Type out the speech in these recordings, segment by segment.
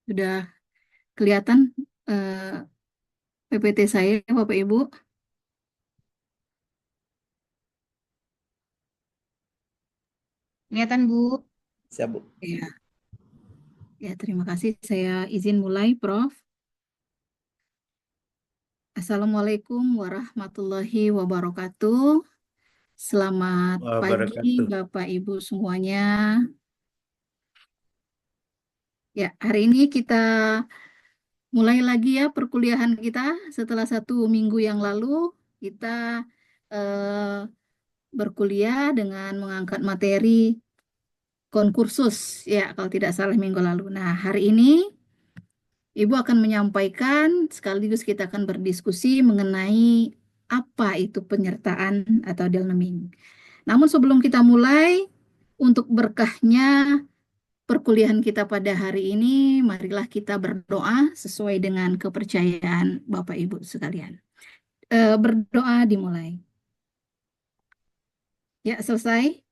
Sudah kelihatan eh, PPT saya, Bapak Ibu. Kelihatan, Bu. Siap, Bu. Ya, ya, terima kasih. Saya izin mulai, Prof. Assalamualaikum warahmatullahi wabarakatuh. Selamat pagi, Wabarakatuh. Bapak Ibu semuanya. Ya, hari ini kita mulai lagi ya perkuliahan kita. Setelah 1 minggu yang lalu, kita eh, berkuliah dengan mengangkat materi konkursus, ya kalau tidak salah minggu lalu. Nah, hari ini Ibu akan menyampaikan sekaligus kita akan berdiskusi mengenai apa itu penyertaan atau delnaming. Namun sebelum kita mulai, untuk berkahnya perkuliahan kita pada hari ini, marilah kita berdoa sesuai dengan kepercayaan Bapak Ibu sekalian. Berdoa dimulai. Ya, selesai.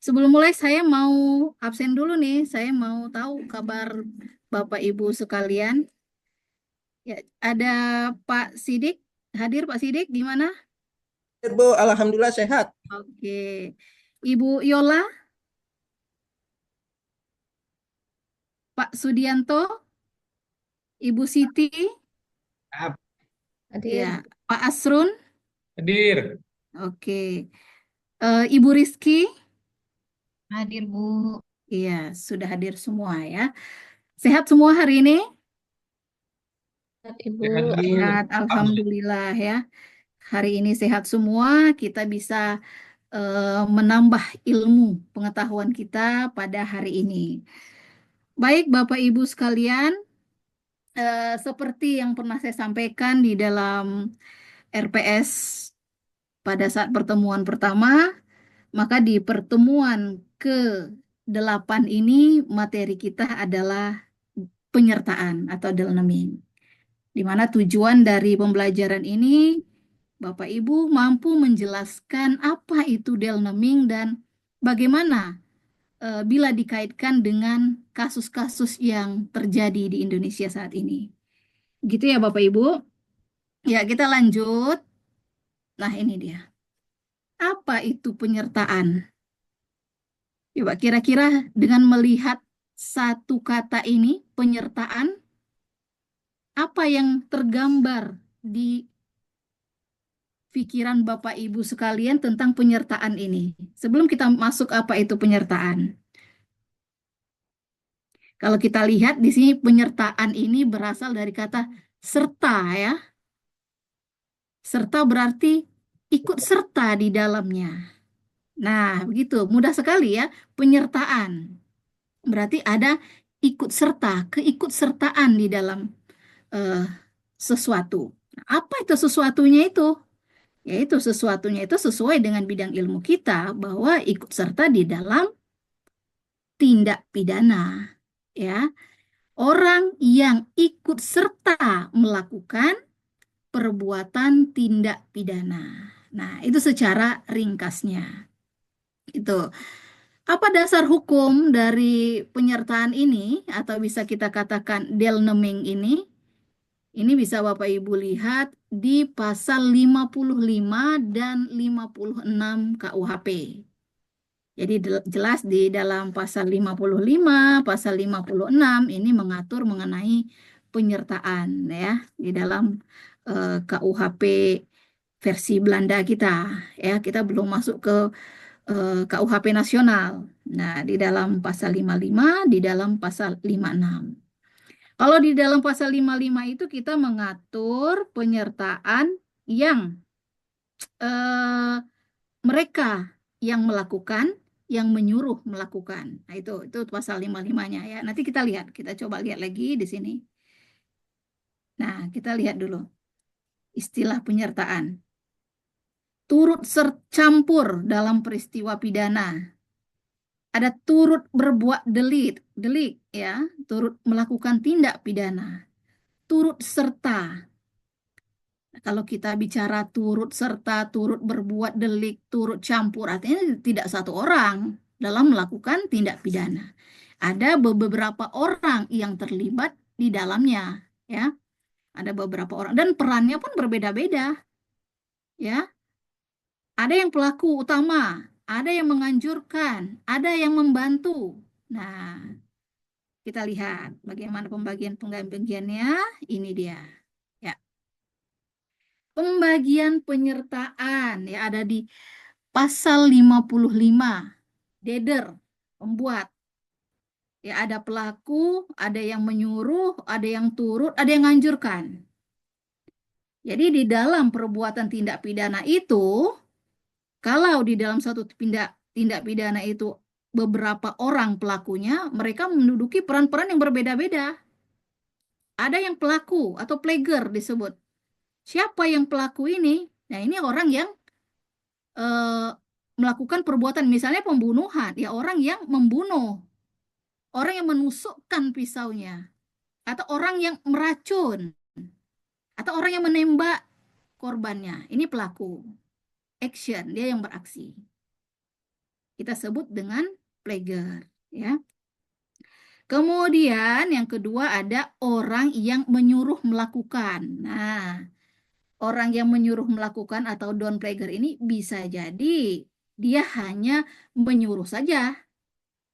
Sebelum mulai, saya mau absen dulu nih. Saya mau tahu kabar Bapak Ibu sekalian. Ya, ada Pak Sidik. Hadir Pak Sidik, gimana? Bu, alhamdulillah sehat. Oke. Ibu Yola, Pak Sudianto, Ibu Siti, Siap. Hadir. ya, Pak Asrun, Hadir. oke. Ibu Rizky, Hadir, Bu. iya, sudah hadir semua ya. Sehat semua hari ini? Sehat, Ibu. Sehat, Bu. Sehat, Alhamdulillah. alhamdulillah ya. Hari ini sehat semua, kita bisa menambah ilmu pengetahuan kita pada hari ini. Baik, Bapak Ibu sekalian, seperti yang pernah saya sampaikan di dalam RPS pada saat pertemuan pertama, maka di pertemuan ke-8 ini materi kita adalah penyertaan atau delnaming, di mana tujuan dari pembelajaran ini Bapak Ibu mampu menjelaskan apa itu delnaming dan bagaimana bila dikaitkan dengan kasus-kasus yang terjadi di Indonesia saat ini. Gitu ya Bapak Ibu. Ya, kita lanjut. Nah, ini dia. Apa itu penyertaan? Coba kira-kira dengan melihat satu kata ini, penyertaan, apa yang tergambar di pikiran Bapak Ibu sekalian tentang penyertaan ini? Sebelum kita masuk apa itu penyertaan. Kalau kita lihat di sini penyertaan ini berasal dari kata serta ya. Serta berarti ikut serta di dalamnya. Nah, begitu. Mudah sekali ya. Penyertaan. Berarti ada ikut serta, keikutsertaan di dalam eh, sesuatu. Nah, apa itu sesuatunya itu? Yaitu sesuatunya itu sesuai dengan bidang ilmu kita bahwa ikut serta di dalam tindak pidana. Ya, orang yang ikut serta melakukan perbuatan tindak pidana. Nah, itu secara ringkasnya. Itu. Apa dasar hukum dari penyertaan ini atau bisa kita katakan delneming ini? Ini bisa Bapak Ibu lihat di pasal 55 dan 56 KUHP. Jadi jelas di dalam pasal 55, pasal 56 ini mengatur mengenai penyertaan ya di dalam KUHP versi Belanda kita ya. Kita belum masuk ke KUHP nasional. Nah, di dalam pasal 55, di dalam pasal 56. Kalau di dalam pasal 55 itu kita mengatur penyertaan yang eh, mereka yang melakukan, yang menyuruh melakukan. Nah, itu pasal 55-nya ya. Nanti kita lihat, kita coba lihat lagi di sini. Nah, kita lihat dulu istilah penyertaan. Turut sercampur dalam peristiwa pidana. Ada turut berbuat delik ya, turut melakukan tindak pidana. Turut serta. Kalau kita bicara turut serta, turut berbuat delik, turut campur, artinya tidak satu orang dalam melakukan tindak pidana. ada beberapa orang yang terlibat di dalamnya, ya. Ada beberapa orang dan perannya pun berbeda-beda, ya. Ada yang pelaku utama, ada yang menganjurkan, ada yang membantu. Nah, kita lihat bagaimana pembagiannya. Ini dia. Ya. Pembagian penyertaan ya ada di pasal 55. Deder, pembuat. Ya ada pelaku, ada yang menyuruh, ada yang turut, ada yang menganjurkan. Jadi di dalam perbuatan tindak pidana itu, kalau di dalam satu tindak pidana itu beberapa orang pelakunya, mereka menduduki peran-peran yang berbeda-beda. Ada yang pelaku atau player disebut. Siapa yang pelaku ini? Nah, ini orang yang melakukan perbuatan, misalnya pembunuhan, ya orang yang membunuh, orang yang menusukkan pisaunya, atau orang yang meracun, atau orang yang menembak korbannya. Ini pelaku. Action, dia yang beraksi. Kita sebut dengan player, ya. Kemudian yang kedua ada orang yang menyuruh melakukan. Nah, orang yang menyuruh melakukan atau down player ini bisa jadi dia hanya menyuruh saja,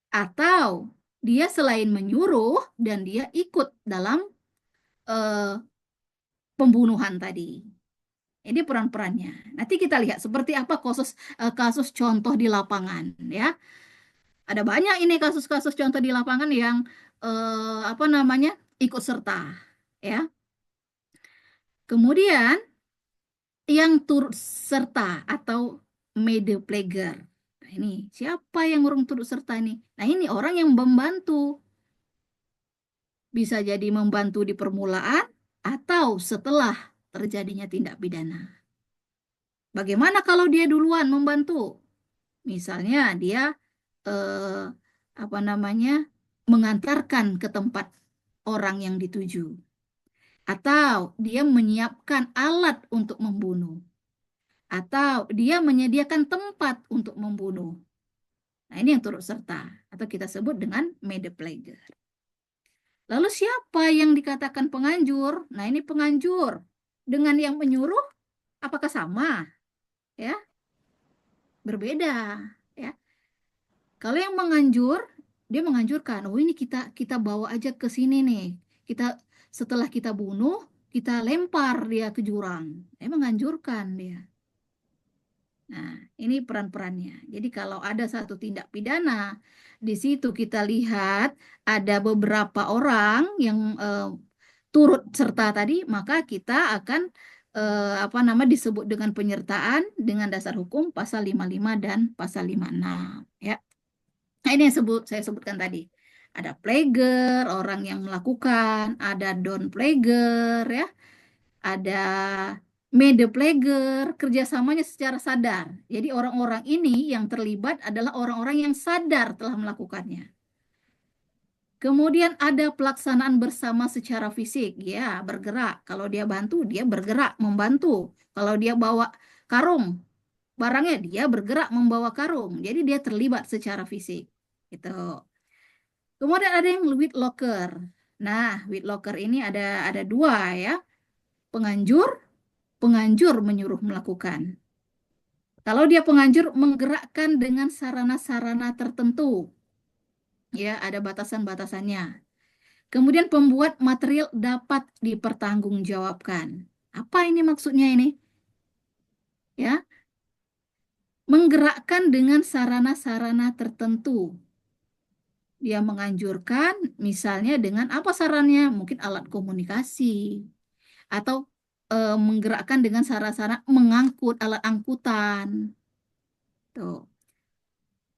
atau dia selain menyuruh dan dia ikut dalam pembunuhan tadi. Ini peran-perannya. Nanti kita lihat seperti apa kasus contoh di lapangan, ya. Ada banyak ini kasus-kasus contoh di lapangan yang ikut serta, ya. Kemudian yang turut serta atau made player. Nah, ini siapa yang orang turut serta ini? Nah, ini orang yang membantu. Bisa jadi membantu di permulaan atau setelah terjadinya tindak pidana. Bagaimana kalau dia duluan membantu? Misalnya dia eh, mengantarkan ke tempat orang yang dituju, atau dia menyiapkan alat untuk membunuh, atau dia menyediakan tempat untuk membunuh. Nah, ini yang turut serta atau kita sebut dengan made player. Lalu siapa yang dikatakan penganjur? Nah, ini penganjur dengan yang menyuruh apakah sama? Ya, berbeda, ya. Kalau yang menganjur, dia menganjurkan, oh ini kita bawa aja ke sini nih. Setelah kita bunuh, kita lempar dia ke jurang. Dia menganjurkan dia. Nah, ini peran-perannya. Jadi kalau ada satu tindak pidana, di situ kita lihat ada beberapa orang yang turut serta tadi, maka kita akan disebut dengan penyertaan dengan dasar hukum pasal 55 dan pasal 56, ya. Nah, ini yang saya sebutkan tadi. Ada player, orang yang melakukan, ada down player, ya. Ada made player, kerjasamanya secara sadar. Jadi orang-orang ini yang terlibat adalah orang-orang yang sadar telah melakukannya. Kemudian ada pelaksanaan bersama secara fisik, ya bergerak. Kalau dia bantu, dia bergerak membantu. Kalau dia bawa karung, barangnya dia bergerak membawa karung. Jadi dia terlibat secara fisik. Gitu. Kemudian ada yang with locker. Nah, with locker ini ada dua, ya. Penganjur menyuruh melakukan. Kalau dia penganjur menggerakkan dengan sarana-sarana tertentu, ya ada batasan-batasannya. Kemudian pembuat material dapat dipertanggungjawabkan. Apa ini maksudnya ini? Ya, menggerakkan dengan sarana-sarana tertentu. Dia menganjurkan misalnya dengan apa sarannya? Mungkin alat komunikasi atau menggerakkan dengan sarana-sarana mengangkut alat angkutan. Tuh.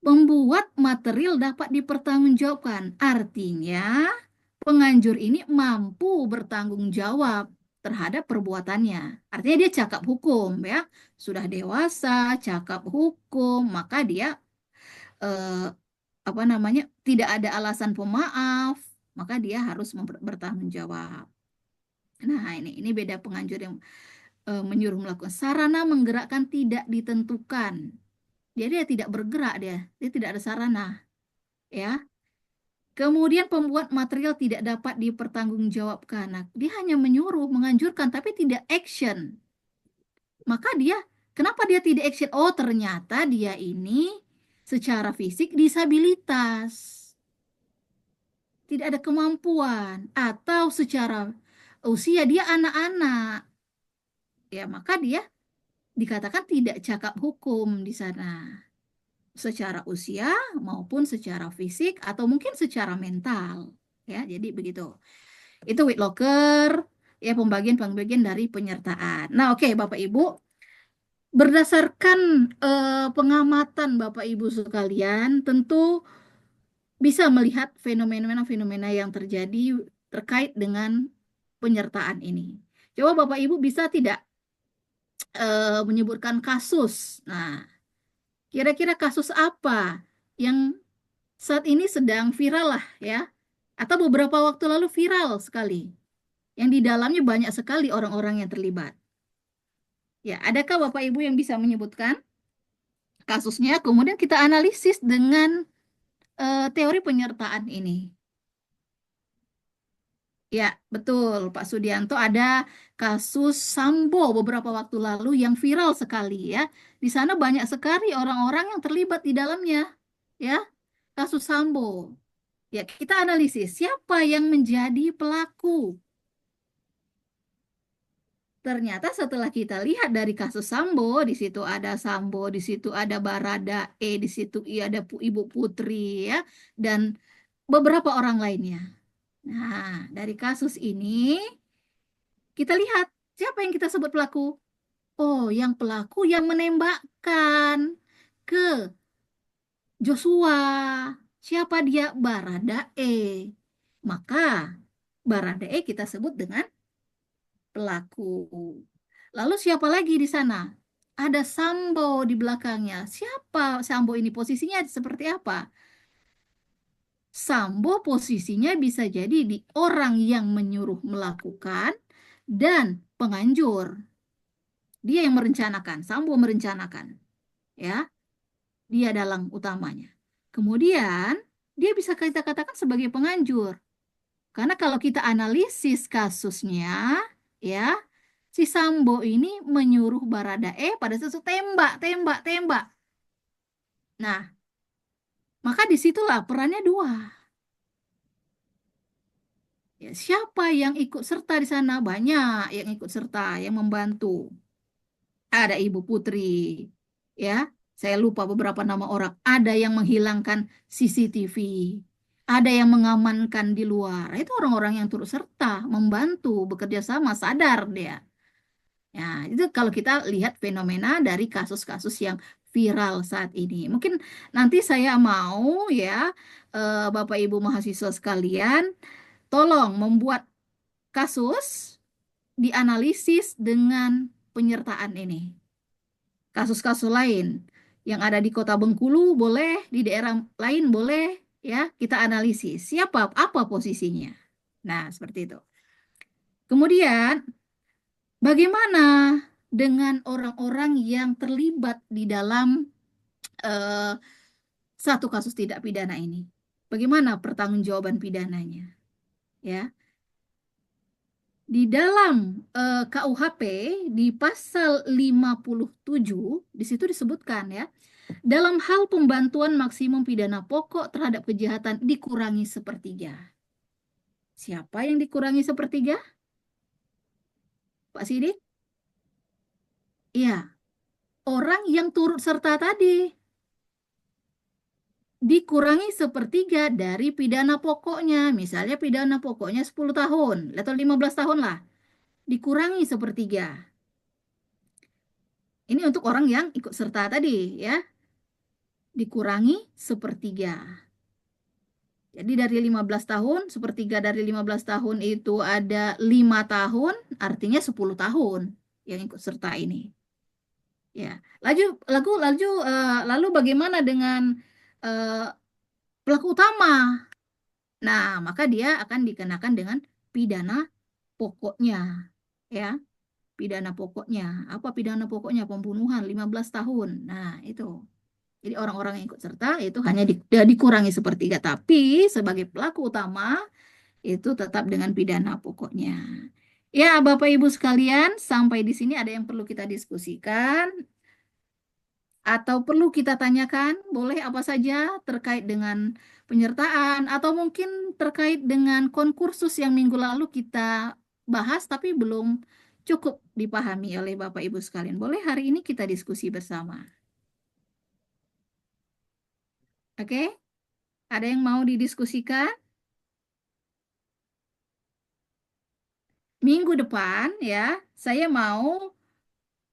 Membuat material dapat dipertanggungjawabkan. Artinya, penganjur ini mampu bertanggung jawab terhadap perbuatannya. Artinya dia cakap hukum, ya. Sudah dewasa, cakap hukum, maka dia tidak ada alasan pemaaf, maka dia harus bertanggung jawab. Nah, ini beda penganjur yang menyuruh melakukan. Sarana menggerakkan tidak ditentukan. Jadi dia tidak bergerak, dia tidak ada sarana, ya. Kemudian pembuat material tidak dapat dipertanggungjawabkan. Nah, dia hanya menyuruh, menganjurkan, tapi tidak action. Maka kenapa dia tidak action? Oh, ternyata dia ini secara fisik disabilitas, tidak ada kemampuan, atau secara usia dia anak-anak. Ya, maka dia dikatakan tidak cakap hukum di sana, secara usia maupun secara fisik atau mungkin secara mental. Ya, jadi begitu. Itu Whitlocker, ya, pembagian-pembagian dari penyertaan. Nah, oke, Bapak Ibu, berdasarkan pengamatan Bapak Ibu sekalian, tentu bisa melihat fenomena-fenomena yang terjadi terkait dengan penyertaan ini. Coba Bapak Ibu bisa tidak menyebutkan kasus. Nah, kira-kira kasus apa yang saat ini sedang viral lah ya, atau beberapa waktu lalu viral sekali, yang di dalamnya banyak sekali orang-orang yang terlibat. Ya, adakah Bapak Ibu yang bisa menyebutkan kasusnya? Kemudian kita analisis dengan teori penyertaan ini. Ya, betul, Pak Sudianto, ada kasus Sambo beberapa waktu lalu yang viral sekali ya. Di sana banyak sekali orang-orang yang terlibat di dalamnya, ya. Kasus Sambo. Ya, kita analisis siapa yang menjadi pelaku. Ternyata setelah kita lihat dari kasus Sambo, di situ ada Sambo, di situ ada Baradae, di situ ada Ibu Putri ya, dan beberapa orang lainnya. Nah, dari kasus ini kita lihat siapa yang kita sebut pelaku. Oh, yang pelaku yang menembakkan ke Joshua. Siapa dia? Baradae. Maka Baradae kita sebut dengan pelaku. Lalu siapa lagi di sana? Ada Sambo di belakangnya. Siapa Sambo ini? Posisinya seperti apa? Sambo posisinya bisa jadi di orang yang menyuruh melakukan dan penganjur. Dia yang merencanakan, Sambo merencanakan. Ya, dia dalang utamanya. Kemudian dia bisa kita katakan sebagai penganjur. Karena kalau kita analisis kasusnya, ya, si Sambo ini menyuruh Baradae pada saat tembak, tembak, tembak. Nah, maka disitulah perannya dua. Ya, siapa yang ikut serta di sana? Banyak yang ikut serta, yang membantu. Ada Ibu Putri, ya. Saya lupa beberapa nama orang. Ada yang menghilangkan CCTV. Ada yang mengamankan di luar. Itu orang-orang yang turut serta, membantu, bekerja sama, sadar dia. Ya, itu kalau kita lihat fenomena dari kasus-kasus yang viral saat ini. Mungkin nanti saya mau ya, Bapak Ibu mahasiswa sekalian, tolong membuat kasus dianalisis dengan penyertaan ini. Kasus-kasus lain yang ada di Kota Bengkulu boleh, di daerah lain boleh, ya, kita analisis siapa, apa posisinya. Nah, seperti itu. Kemudian, bagaimana dengan orang-orang yang terlibat di dalam eh, satu kasus tidak pidana ini? Bagaimana pertanggungjawaban pidananya? Ya, di dalam KUHP di pasal 57 di situ disebutkan ya, dalam hal pembantuan maksimum pidana pokok terhadap kejahatan dikurangi sepertiga. Siapa yang dikurangi sepertiga? Pak Sidik? Iya, orang yang turut serta tadi dikurangi sepertiga dari pidana pokoknya. Misalnya pidana pokoknya 10 tahun atau 15 tahun lah. Dikurangi sepertiga. Ini untuk orang yang ikut serta tadi ya. Dikurangi sepertiga. Jadi dari 15 tahun, sepertiga dari 15 tahun itu ada 5 tahun, artinya 10 tahun yang ikut serta ini. Ya, lalu bagaimana dengan pelaku utama? Nah, maka dia akan dikenakan dengan pidana pokoknya, ya. Pidana pokoknya. Apa pidana pokoknya? Pembunuhan 15 tahun. Nah, itu. Jadi orang-orang yang ikut serta itu hanya dikurangi sepertiga, tapi sebagai pelaku utama itu tetap dengan pidana pokoknya. Ya, Bapak Ibu sekalian, sampai di sini ada yang perlu kita diskusikan atau perlu kita tanyakan, boleh apa saja terkait dengan penyertaan atau mungkin terkait dengan konkursus yang minggu lalu kita bahas tapi belum cukup dipahami oleh Bapak Ibu sekalian. Boleh hari ini kita diskusi bersama. Oke? Ada yang mau didiskusikan? Minggu depan ya, saya mau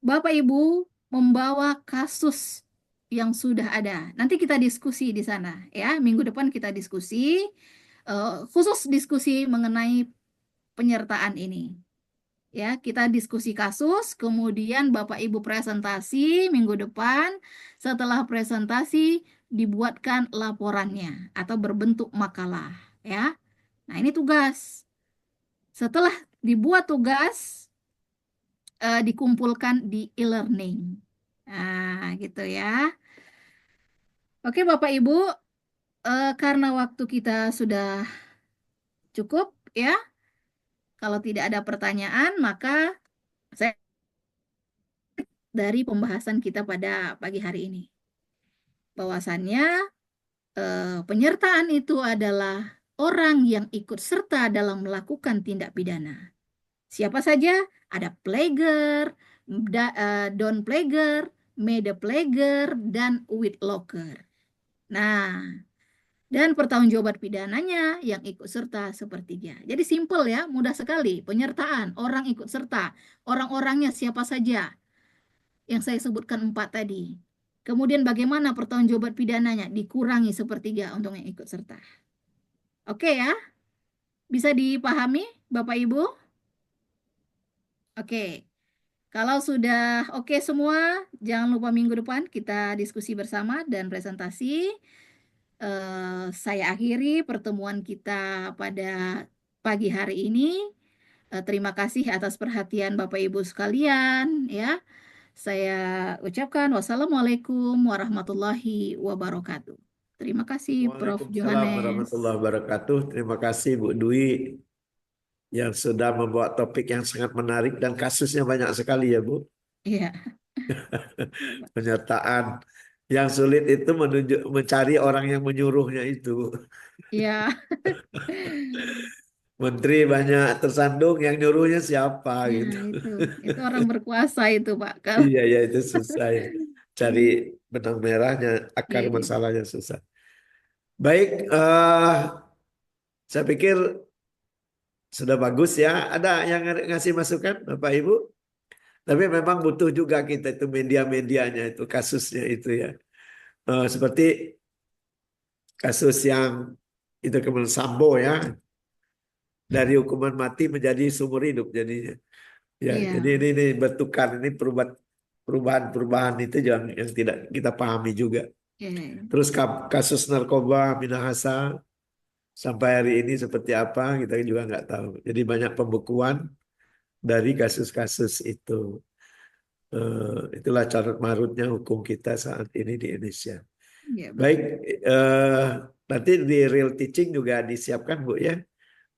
Bapak Ibu membawa kasus yang sudah ada. Nanti kita diskusi di sana ya. Minggu depan kita diskusi khusus diskusi mengenai penyertaan ini. Ya, kita diskusi kasus, kemudian Bapak Ibu presentasi minggu depan. Setelah presentasi dibuatkan laporannya atau berbentuk makalah ya. Nah, ini tugas. Setelah dibuat tugas dikumpulkan di e-learning. Nah, gitu ya. Oke, Bapak Ibu, karena waktu kita sudah cukup ya. Kalau tidak ada pertanyaan, maka saya dari pembahasan kita pada pagi hari ini. Bahwasannya penyertaan itu adalah orang yang ikut serta dalam melakukan tindak pidana. Siapa saja? Ada plager, don plager, mede plager, dan with locker. Nah, dan pertanggungjawaban pidananya yang ikut serta sepertiga. Jadi simpel ya, mudah sekali. Penyertaan, orang ikut serta. Orang-orangnya siapa saja yang saya sebutkan 4 tadi. Kemudian bagaimana pertanggungjawaban pidananya? Dikurangi sepertiga untuk yang ikut serta. Oke ya? Bisa dipahami Bapak Ibu? Oke. Kalau sudah oke semua, jangan lupa minggu depan kita diskusi bersama dan presentasi. Saya akhiri pertemuan kita pada pagi hari ini. Terima kasih atas perhatian Bapak Ibu sekalian ya. Saya ucapkan wassalamualaikum warahmatullahi wabarakatuh. Terima kasih Prof. Waalaikumsalam Johannes. warahmatullahi wabarakatuh. Terima kasih Bu Dwi yang sudah membawa topik yang sangat menarik dan kasusnya banyak sekali ya Bu. Iya, Penyertaan. Yang sulit itu mencari orang yang menyuruhnya itu. iya, Menteri banyak tersandung, yang nyuruhnya siapa ya gitu. itu orang berkuasa itu Pak. Kalau Iya ya itu susah ya. Cari benang merahnya, akar iya, masalahnya susah. Baik, saya pikir sudah bagus ya. Ada yang ngasih masukan Bapak Ibu? Tapi memang butuh juga kita itu media-medianya itu kasusnya itu ya. Seperti kasus yang itu Kemen Sambo ya. Dari hukuman mati menjadi seumur hidup jadinya. Ya, iya, jadi ini bertukar ini perubahan itu yang tidak kita pahami juga. iya, Terus kasus narkoba Minahasa sampai hari ini seperti apa kita juga nggak tahu. Jadi banyak pembekuan dari kasus-kasus itu. Itulah carut marutnya hukum kita saat ini di Indonesia. iya, Baik, nanti di real teaching juga disiapkan Bu ya.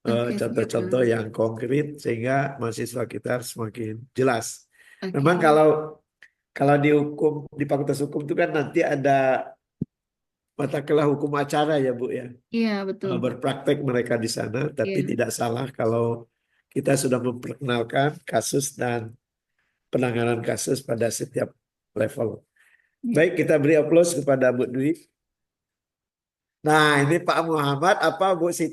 Oke, siap, Contoh-contoh Pak. yang konkret sehingga mahasiswa kita semakin jelas. Oke, Memang kalau di hukum di Fakultas Hukum itu kan nanti ada mata kuliah hukum acara ya Bu ya. iya betul. Berpraktek mereka di sana, tapi Iya, tidak salah kalau kita sudah memperkenalkan kasus dan penanganan kasus pada setiap level. iya. Baik, kita beri aplaus kepada Bu Dwi. Nah, ini Pak Muhammad apa Bu Siti?